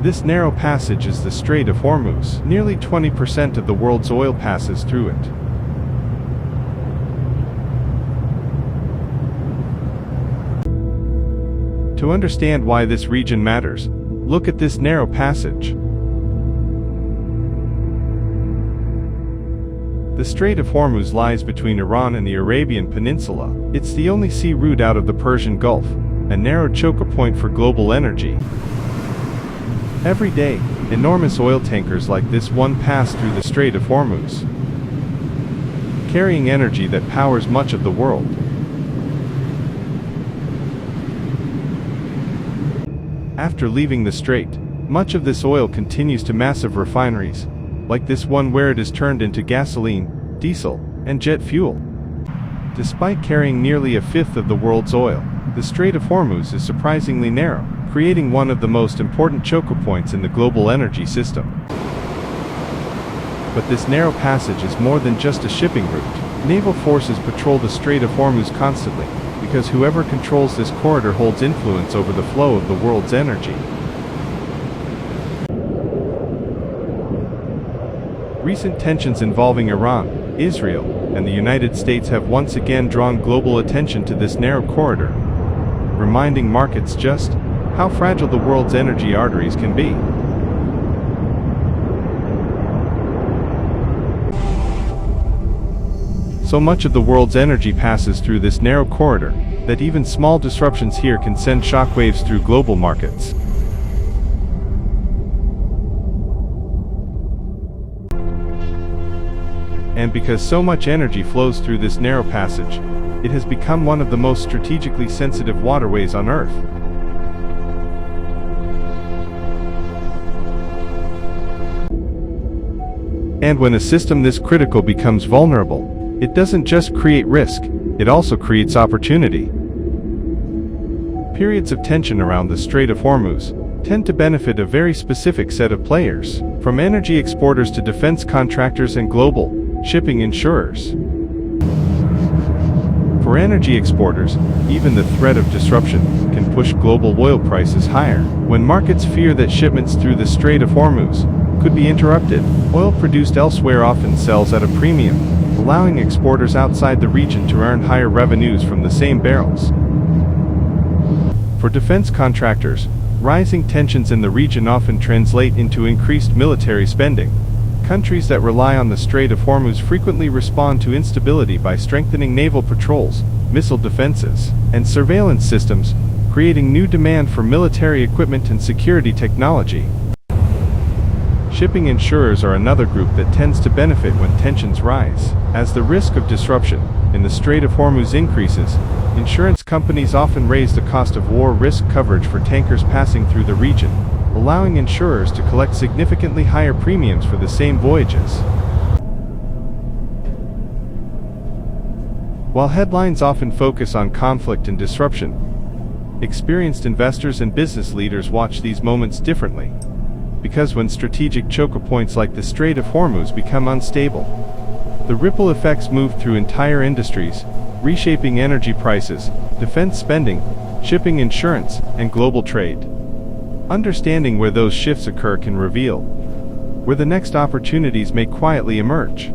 This narrow passage is the Strait of Hormuz. Nearly 20% of the world's oil passes through it. To understand why this region matters, look at this narrow passage. The Strait of Hormuz lies between Iran and the Arabian Peninsula. It's the only sea route out of the Persian Gulf, a narrow chokepoint for global energy. Every day, enormous oil tankers like this one pass through the Strait of Hormuz, carrying energy that powers much of the world. After leaving the strait, much of this oil continues to massive refineries, like this one where it is turned into gasoline, diesel, and jet fuel. Despite carrying nearly a fifth of the world's oil, the Strait of Hormuz is surprisingly narrow, creating one of the most important chokepoints in the global energy system. But this narrow passage is more than just a shipping route. Naval forces patrol the Strait of Hormuz constantly, because whoever controls this corridor holds influence over the flow of the world's energy. Recent tensions involving Iran, Israel, and the United States have once again drawn global attention to this narrow corridor, reminding markets just how fragile the world's energy arteries can be. So much of the world's energy passes through this narrow corridor that even small disruptions here can send shockwaves through global markets. And because so much energy flows through this narrow passage, it has become one of the most strategically sensitive waterways on Earth. And when a system this critical becomes vulnerable, it doesn't just create risk, it also creates opportunity. Periods of tension around the Strait of Hormuz tend to benefit a very specific set of players, from energy exporters to defense contractors and global shipping insurers. For energy exporters, even the threat of disruption can push global oil prices higher. When markets fear that shipments through the Strait of Hormuz could be interrupted, oil produced elsewhere often sells at a premium, allowing exporters outside the region to earn higher revenues from the same barrels. For defense contractors, rising tensions in the region often translate into increased military spending. Countries that rely on the Strait of Hormuz frequently respond to instability by strengthening naval patrols, missile defenses, and surveillance systems, creating new demand for military equipment and security technology. Shipping insurers are another group that tends to benefit when tensions rise. As the risk of disruption in the Strait of Hormuz increases, insurance companies often raise the cost of war risk coverage for tankers passing through the region, allowing insurers to collect significantly higher premiums for the same voyages. While headlines often focus on conflict and disruption, experienced investors and business leaders watch these moments differently. Because when strategic chokepoints like the Strait of Hormuz become unstable, the ripple effects move through entire industries, reshaping energy prices, defense spending, shipping insurance, and global trade. Understanding where those shifts occur can reveal where the next opportunities may quietly emerge.